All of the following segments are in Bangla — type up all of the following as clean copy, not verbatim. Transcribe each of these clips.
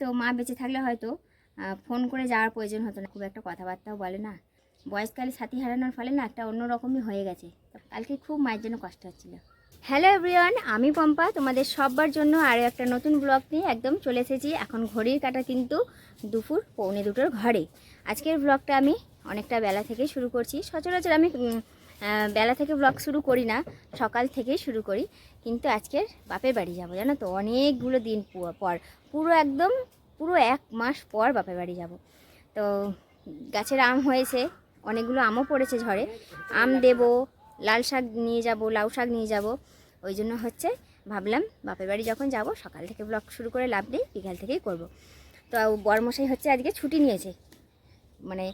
তো মা বেঁচে থাকলে হয়তো ফোন করে যাওয়ার প্রয়োজন হতো না, খুব একটা কথাবার্তাও বলে না। বয়সকালে সাথী হারানোর ফলে না একটা অন্যরকমই হয়ে গেছে। কালকে খুব মায়ের জন্য কষ্ট হচ্ছিল। হ্যালো এভরিওয়ান, আমি পম্পা তোমাদের সবার জন্য আরও একটা নতুন ব্লগ নিয়ে একদম চলে এসেছি। এখন ঘড়ির কাঁটা কিন্তু দুপুর 1:45 ঘরে। আজকের ব্লগটা আমি অনেকটা বেলা থেকে শুরু করছি। সচরাচর আমি বেলা থেকে ব্লগ শুরু করি না, সকাল থেকেই শুরু করি। কিন্তু আজকের বাপের বাড়ি যাব, জানো তো, অনেকগুলো দিন পর, পুরো 1 মাস পর বাপের বাড়ি যাব। তো গাছের আম হয়েছে, অনেকগুলো আমও পড়েছে ঝড়ে। আম দেবো, লাল শাক নিয়ে যাব, লাউ শাক নিয়ে যাব। ওই জন্য হচ্ছে ভাবলাম বাপের বাড়ি যখন যাব সকাল থেকে ব্লগ শুরু করে লাভ নেই, বিকাল থেকেই করব। তো বরমশাই হচ্ছে আজকে ছুটি নিয়েছে, মানে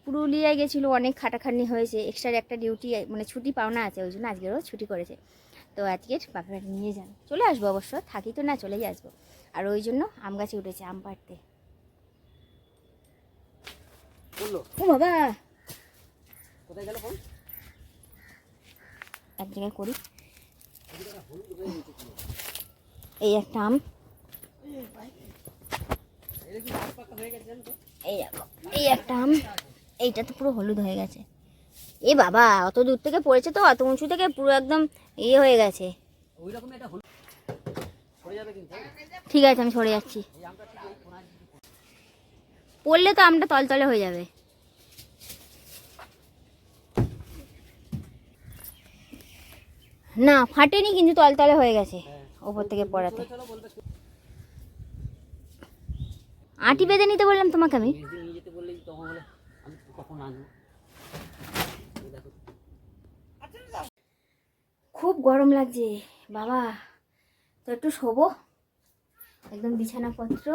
পুরুলিয়ায় গেছিলো, অনেক খাটাখাটনি হয়েছে, এক্সট্রা একটা ডিউটি মানে ছুটি পাওনা আছে, ওই জন্য আজকেরও ছুটি করেছে। তো আজকে বাপের বাড়ি নিয়ে যান, চলে আসবো, অবশ্য থাকি তো না, চলেই আসবো। আর ওই জন্য আম গাছে উঠেছে আম পাড়তে। ও বাবা, কোথায় গেল ফোন? এক জায়গায় করি। এই একটা আম, এই একটা আম, এইটা তো পুরো হলুদ হয়ে গেছে। এ বাবা, অত দূর থেকে পড়েছে তো, অত উঁচু থেকে পুরো একদম ইয়ে হয়ে গেছে। ঠিক আছে, আমি সরে যাচ্ছি, পড়লে তো আমটা তলতলে হয়ে যাবে। না ফাটেনি, কিন্তু তলতলে হয়ে গেছে ওপর থেকে পড়াতে। আঁটি বেঁধে নিতে বললাম তোমাকে আমি। খুব গরম লাগছে বাবা, তো একটু শোবো। একদম বিছানাপত্র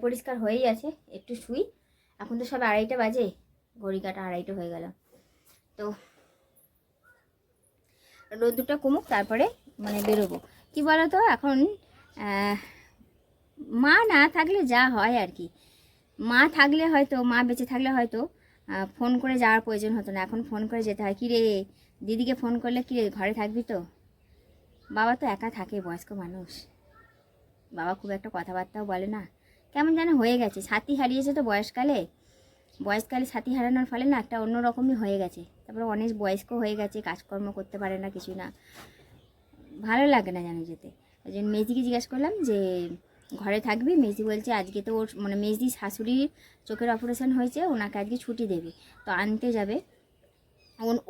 পরিষ্কার হয়েই আছে, একটু শুই। এখন তো সব 2:30 বাজে, ঘড়ি কাটা 2:30 হয়ে গেল। তো রোদ্দুরটা কমুক, তারপরে মানে বেরোবো। কি বলো তো, এখন মা না থাকলে যা হয় আর কি। মা থাকলে হয়তো, মা বেঁচে থাকলে হয়তো ফোন করে যাওয়ার প্রয়োজন হতো না, এখন ফোন করে যেতে হয়। কিরে দিদিকে ফোন করলে, কিরে ঘরে থাকবি তো? বাবা তো একা থাকে, বয়স্ক মানুষ, বাবা খুব একটা কথাবার্তাও বলে না, কেমন যেন হয়ে গেছে। সাথী হারিয়েছে তো বয়সকালে সাথী হারানোর ফলে না একটা অন্যরকমই হয়ে গেছে। তারপরে অনেক বয়স্ক হয়ে গেছে, কাজকর্ম করতে পারে না, কিছু না, ভালো লাগে না জানো যেতে। ওই জন্য মেজিকে জিজ্ঞাসা করলাম যে ঘরে থাকবি। মেজি বলছে আজকে তো ওর মানে মেজির শাশুড়ির চোখের অপারেশন হয়েছে, ওনাকে আজকে ছুটি দেবে, তো আনতে যাবে।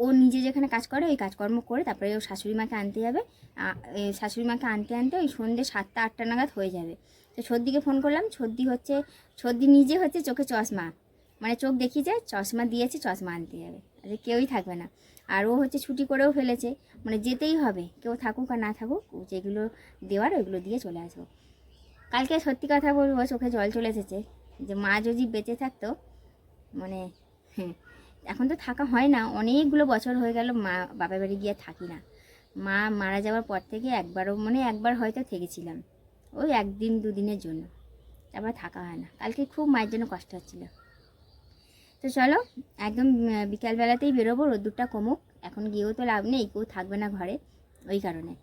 ও নিজে যেখানে কাজ করে ওই কাজকর্ম করে তারপরে ও শাশুড়ি মাকে আনতে যাবে। শাশুড়ি মাকে আনতে আনতে ওই সন্ধ্যে 7টা-8টা নাগাদ হয়ে যাবে। তো সর্দিকে ফোন করলাম, সর্দি নিজে হচ্ছে চোখে চশমা, মানে চোখ দেখিয়েছে, চশমা দিয়েছে, চশমা আনতে যাবে, আজকে কেউই থাকবে না। আর ও হচ্ছে ছুটি করেও ফেলেছে, মানে যেতেই হবে, কেউ থাকুক আর না থাকুক, যেগুলো দেওয়ার ওইগুলো দিয়ে চলে আসবো। কালকে সত্যি কথা বলবো, চোখে জল চলে এসেছে, যে মা যদি বেঁচে থাকতো, মানে এখন তো থাকা হয় না, অনেকগুলো বছর হয়ে গেল মা বাপের বাড়ি গিয়ে থাকি না। মা মারা যাওয়ার পর থেকে একবার হয়তো থেকেছিলাম, ওই 1-2 দিনের জন্য, তারপর থাকা হয় না। কালকে খুব মায়ের জন্য কষ্ট হচ্ছিল। তো চলো একদম বিকালবেলাতেই বেরোবো, রোদ্দুরটা কমুক। এখন গিয়েও তো লাভ নেই, কেউ থাকবে না ঘরে, ওই কারণে।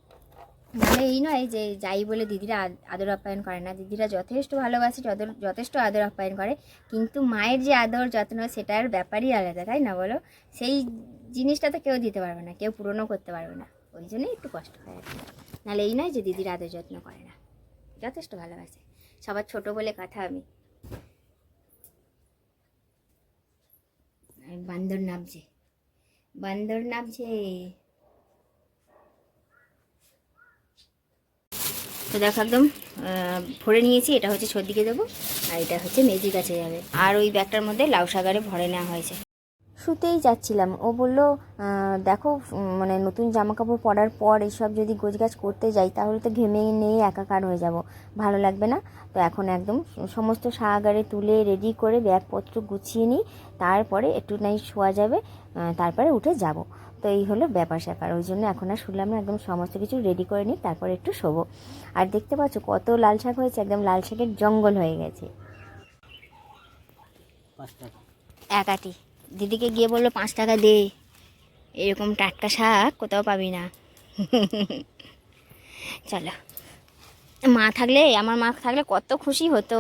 নাহলে এই নয় যে যাই বলে দিদিরা আদর আপ্যায়ন করে না, দিদিরা যথেষ্ট ভালোবাসে, যথেষ্ট আদর আপ্যায়ন করে, কিন্তু মায়ের যে আদর যত্ন সেটার ব্যাপারই আলাদা, তাই না বলো? সেই জিনিসটা তো কেউ দিতে পারবে না, কেউ পূরণও করতে পারবে না, ওই জন্যই একটু কষ্ট হয় আর কি। নাহলে এই নয় যে দিদিরা আদর যত্ন করে না, যথেষ্ট ভালোবাসে। সবার ছোট বলে কথা আমি। বান্দর নামছে, বান্দর নামছে। তো দেখো একদম ভরে নিয়েছি, এটা হচ্ছে সর্দিকে দেবো, আর এটা হচ্ছে মেজি গাছে যাবে। আর ওই ব্যাগটার মধ্যে লাউ শাকারে ভরে নেওয়া হয়েছে। শুতেই যাচ্ছিলাম, ও বলল দেখো মানে নতুন জামা কাপড় পরার পর এইসব যদি গোছগাছ করতে যাই তাহলে তো ঘেমে নিয়ে একাকার হয়ে যাব, ভালো লাগবে না। তো এখন একদম সমস্ত শাকারে তুলে রেডি করে ব্যাগপত্র গুছিয়ে নিই, তারপরে একটু নাই শোয়া যাবে, তারপরে উঠে যাব। তো এই হলো ব্যাপার স্যাপার, ওই জন্য এখন আর শুনলাম না, একদম সমস্ত কিছু রেডি করে নিই, তারপরে একটু শোবো। আর দেখতে পাচ্ছ কত লাল শাক হয়েছে, একদম লাল শাকের জঙ্গল হয়ে গেছে। 5 টাকা এক আটি, দিদিকে গিয়ে বললো 5 টাকা দে, এরকম টাটকা শাক কোথাও পাবি না। চলো মা থাকলে, আমার মা থাকলে কত খুশি হতো।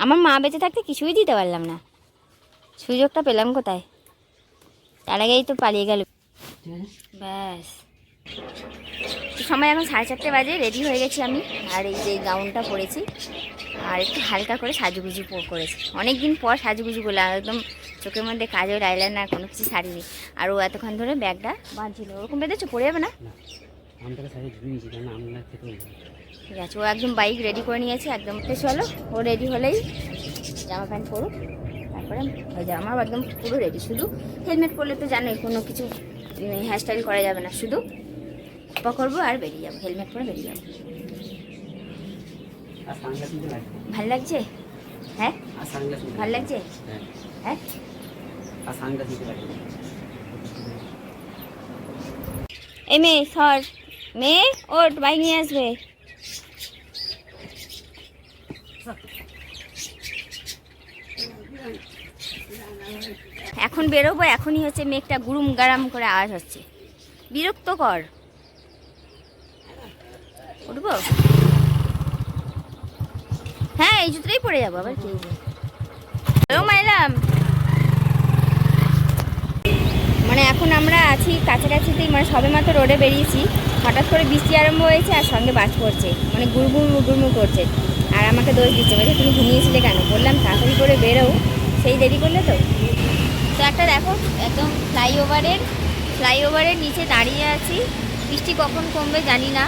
আমার মা বেঁচে থাকতে কিছুই দিতে পারলাম না, সুযোগটা পেলাম কোথায়? তার আগেই তো পালিয়ে গেল। ব্যাস, সময় এখন 4:30 বাজে। রেডি হয়ে গেছি আমি, আর এই যে গাউনটা পরেছি, আর একটু হালকা করে সাজুগুজু করেছি। অনেক দিন পর সাজুগুজু করলাম, একদম চোখের মধ্যে কাজল আইলাইনার কোনো কিছু সারিনি। আর ও এতক্ষণ ধরে ব্যাগটা বাঁধছিল, ওরকম বেঁধেছো, পড়ে যাবে না? ঠিক আছে, ও একদম বাইক রেডি করে নিয়েছে একদম। চলো, ও রেডি হলেই জামা প্যান্ট পরুক, তারপরে হয়ে যাবে। আমার একদম পুরো রেডি, শুধু হেলমেট পরলে তো জানোই কোনো কিছু হেয়ারস্টাইল করা যাবে না, শুধু করবো আর বেরিয়ে যাবো, হেলমেট পরে বেরিয়ে যাবো। ভাল লাগছে? হ্যাঁ ভাল লাগছে। হ্যাঁ এই মেয়ে সর, মেয়ে ওট, বাইক নিয়ে আসবে। এখন বেরোবো, এখনই হচ্ছে মেঘটা গুরুম গারাম করে আওয়াজ হচ্ছে, বিরক্তকর। উঠবো? হ্যাঁ এই জুতোটাই পরে যাবো, আবার কি মাইলাম। মানে এখন আমরা আছি কাছাকাছিতেই, মানে সবে মাত্র রোডে বেরিয়েছি, হঠাৎ করে বৃষ্টি আরম্ভ হয়েছে আর সঙ্গে বাজ পড়ছে, মানে গুড়মুড় করছে। আর আমাকে দোষ দিচ্ছে, বলছে তুমি ঘুমিয়েছিলে কেন? বললাম তাড়াতাড়ি করে বেরো, সেই দেরি করলে তো। তো একটা দেখো, একদম ফ্লাইওভারের নিচে দাঁড়িয়ে আছি। বৃষ্টি কখন কমবে জানি না।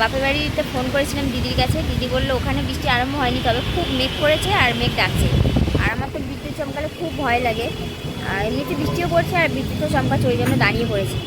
বাপের বাড়িতে ফোন করেছিলাম দিদির কাছে, দিদি বললো ওখানে বৃষ্টি আরম্ভ হয়নি, তবে খুব মেঘ করেছে আর মেঘ ডাকছে। আর আমার তো বিদ্যুৎ চমকালে খুব ভয় লাগে, আর এমনিতে বৃষ্টিও পড়ছে আর বিদ্যুৎও চমকাচ্ছে, ওই জন্য দাঁড়িয়ে পড়েছি।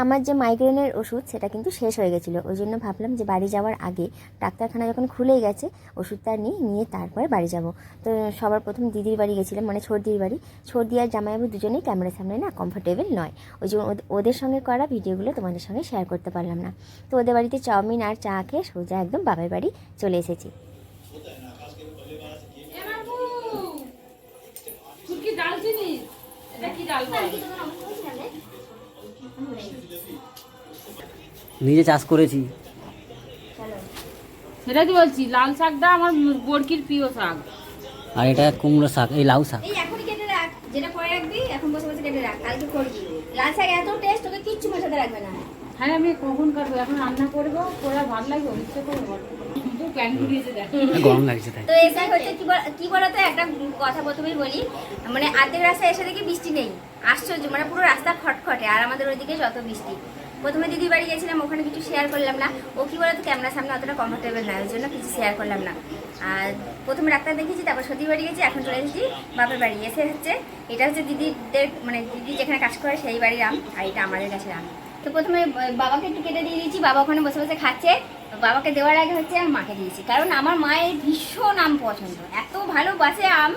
আমার যে মাইগ্রেনের ওষুধ সেটা কিন্তু শেষ হয়ে গেছিলো, ওই জন্য ভাবলাম যে বাড়ি যাওয়ার আগে, ডাক্তারখানা যখন খুলেই গেছে, ওষুধটা নিয়ে তারপরে বাড়ি যাব। তো সবার প্রথম দিদির বাড়ি গেছিলাম, মানে ছর্দির বাড়ি। ছর্দি আর জামাইবাবু দুজনেই ক্যামেরার সামনে না কমফোর্টেবল নয়, ওই জন্য ওদের সঙ্গে করা ভিডিওগুলো তোমাদের সঙ্গে শেয়ার করতে পারলাম না। তো ওদের বাড়িতে চাউমিন আর চা খেয়ে সোজা একদম বাবার বাড়ি চলে এসেছি। নিজে চাষ করেছি, সেটাই তো বলছি, লাল শাকটা আমার বরকির প্রিয় শাক। আর এটা কুমড়ো শাক, এই লাউ শাক। এই এখনই কেটে রাখ, যেটা করে রাখবি এখন বসে বসে কেটে রাখ, কালকে করবি। লাল শাক এত টেস্ট, তোকে কিচ্ছু মেশাতে রাখবে না। হ্যাঁ আমি কখন কাটবো, এখন রান্না করবো, করে ভালো লাগবে, ইচ্ছে করবো কিন্তু প্যান ঘুরিয়েছে দেখ, গরম লাগছে তাই। তো এসে হচ্ছে কি বলতো, একটা কথা প্রথমেই বলি, মানে আর্ধেক রাস্তায় এসে দেখি বৃষ্টি নেই, আশ্চর্য, মানে পুরো রাস্তা খটখটে, আর আমাদের ওইদিকে যত বৃষ্টি। প্রথমে দিদির বাড়ি গেছিলাম, ওখানে কিছু শেয়ার করলাম না, ও কি বলতো ক্যামেরার সামনে অতটা কমফোর্টেবল না, ওই জন্য কিছু শেয়ার করলাম না। আর প্রথমে ডাক্তার দেখিয়েছি, তারপর সতীর বাড়ি গেছি, এখন চলে এসেছি বাপের বাড়ি। এসে হচ্ছে এটা হচ্ছে দিদিদের, মানে দিদি যেখানে কাজ করে সেই বাড়ির আম, আর এটা আমাদের কাছে আম। তো প্রথমে বাবাকে একটু কেটে দিয়ে দিয়েছি, বাবা ওখানে বসে বসে খাচ্ছে। বাবাকে দেওয়ার আগে হচ্ছে আমি মাকে দিয়েছি, কারণ আমার মায়ের ভীষণ আম পছন্দ, এত ভালোবাসে আম,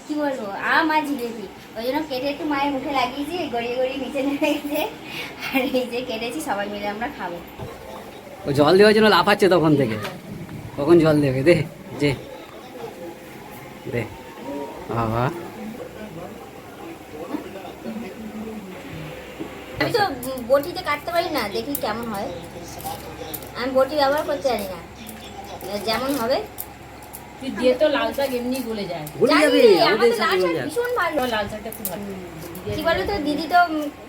কি বলবো, আম আর জিলেপি। ওই জন্য কেটে একটু মায়ের মুখে লাগিয়েছি, গড়িয়ে গড়িয়ে নিচে নেমে গেছে, আর এই যে কেটেছি, সবাই মিলে আমরা খাবো। ও জল দেওয়ার জন্য লাফাচ্ছে তখন থেকে, কখন জল দেবে, দে যে দে বাবা। আমি তো বটিতে কাটতে পারি না, দেখি কেমন হয়। আমি বটি ব্যবহার করতে জানি না, যেমন হবে। তুই দিয়ে তো লাল শাক এমনি গলে যায়, ভুলে যাবে, জানি, আমাদের আমাদের সাথে লাল শাক ভুলে যাবে। ভীষণ ভালো। লাল শাকটা খুব ভালো। কি বলো তো, দিদি তো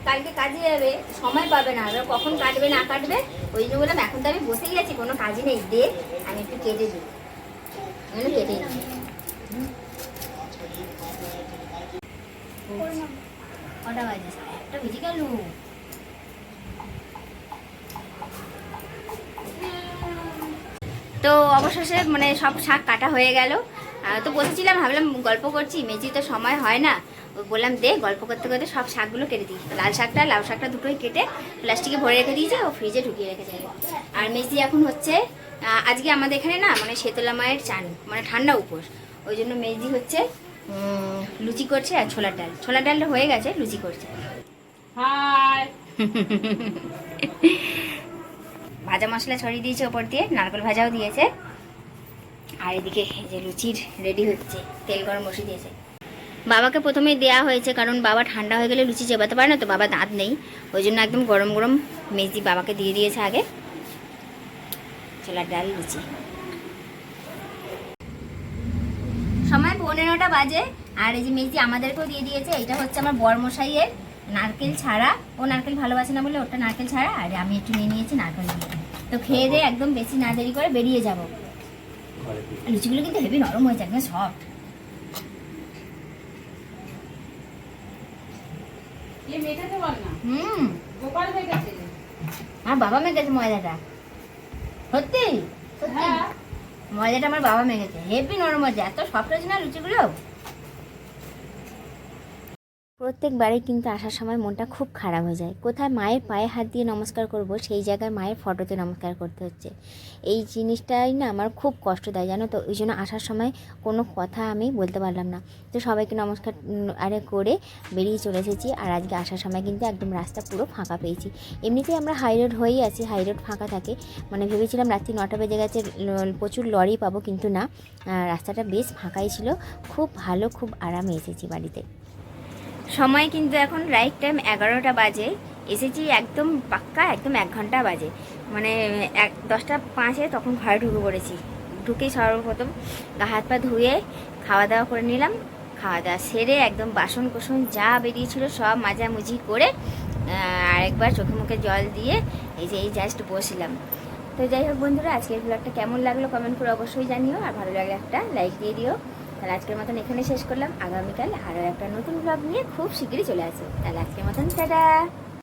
কালকে কাজে যাবে, সময় পাবে না, এবার কখন কাটবে না কাটবে, ওই জন্য বললাম এখন তো আমি বসেই আছি, কোনো কাজই নেই, দে আমি একটু কেটে দিই, কেটে দিই। কটা বাজে? একটা বেজে গেল। তো অবশেষে মানে সব শাক কাটা হয়ে গেল। তো বসেছিলাম, ভাবলাম গল্প করছি, মেজি তো সময় হয় না, বললাম দে গল্প করতে করতে সব শাকগুলো কেটে দিই। লাল শাকটা লাউ শাকটা দুটোই কেটে প্লাস্টিকে ভরে রেখে দিয়েছে, ও ফ্রিজে ঢুকিয়ে রেখে দেবে। আর মেজি এখন হচ্ছে, আজকে আমাদের এখানে না মানে শীতলা মায়ের চান, মানে ঠান্ডা উপোস, ওই জন্য মেজি হচ্ছে লুচি করছে আর ছোলার ডালটা হয়ে গেছে, লুচি করছে। হাই ভাজা মশলা ছড়িয়ে দিয়েছে ওপর দিয়ে, নারকেল ভাজাও দিয়েছে। আর এদিকে এই যে লুচির রেডি হচ্ছে, তেল গরম বসিয়ে দিয়েছে। বাবাকে প্রথমেই দেয়া হয়েছে, কারণ বাবা ঠান্ডা হয়ে গেলে লুচি চেবাতে পারে না, তো বাবা দাঁত নেই, ওই জন্য একদম গরম গরম মেজি বাবাকে দিয়ে দিয়েছে আগে। ছোলার ডাল লুচি। সময় 11টা বাজে, আর এই যে মেজি আমাদেরকেও দিয়ে দিয়েছে। এটা হচ্ছে আমার বরমশাইয়ের নারকেল ছাড়া, ও নারকেল ভালোবাসে না বলে ওটা নারকেল ছাড়া, আর আমি একটু নিয়ে নিয়েছি নারকেল দিয়ে। তো খেয়ে দিয়ে একদম বেশি না দেরি করে বেরিয়ে যাব। লুচিগুলো কিন্তু হেভি নরম হয়েছে, একদম সফট। আর বাবা মেখেছে ময়দাটা, সত্যি সত্যি ময়দাটা আমার বাবা মেখেছে, হেভি নরম হয়েছে, এত সফট হয়েছে না লুচিগুলো। প্রত্যেকবারই কিন্তু আসার সময় মনটা খুব খারাপ হয়ে যায়। কোথায় মায়ের পায়ে হাত দিয়ে নমস্কার করব, সেই জায়গায় মায়ের ফটোতে নমস্কার করতে হচ্ছে। এই জিনিসটাই না আমার খুব কষ্ট দেয়, জানো তো। ওই জন্য আসার সময় কোনো কথা আমি বলতে পারলাম না। তো সবাইকে নমস্কার করে বেরিয়ে চলে এসেছি। আর আজকে আসার সময় কিন্তু একদম রাস্তা পুরো ফাঁকা পেয়েছি। এমনিতেই আমরা হাই রোড হয়েই আছি, হাই রোড ফাঁকা থাকে। মানে ভেবেছিলাম রাত্রি 9টা বেজে গেছে, প্রচুর লরি পাবো, কিন্তু না, রাস্তাটা বেশ ফাঁকাই ছিল। খুব ভালো, খুব আরামে এসেছি বাড়িতে। সময় কিন্তু এখন রাইট টাইম 11টা বাজে। এসেছি একদম পাক্কা, একদম 1 ঘন্টা বাজে, মানে 10টা 5-এ তখন ঘরে ঢুকে পড়েছি। ঢুকেই সর্বপ্রথম গা হাত পা ধুয়ে খাওয়া দাওয়া করে নিলাম। খাওয়া দাওয়া সেরে একদম বাসন কোসন যা বেরিয়েছিল সব মাজামুজি করে আরেকবার চোখে মুখে জল দিয়ে এই জাস্ট বসলাম। তো যাই হোক বন্ধুরা, আজকের ব্লগটা কেমন লাগলো কমেন্ট করে অবশ্যই জানিও, আর ভালো লাগলে একটা লাইক দিয়ে দিও। তাহলে আজকের মতন এখানে শেষ করলাম। আগামীকাল আরও একটা নতুন ব্লগ নিয়ে খুব শিগগিরই চলে আসবো। তাহলে আজকের মতন টাটা।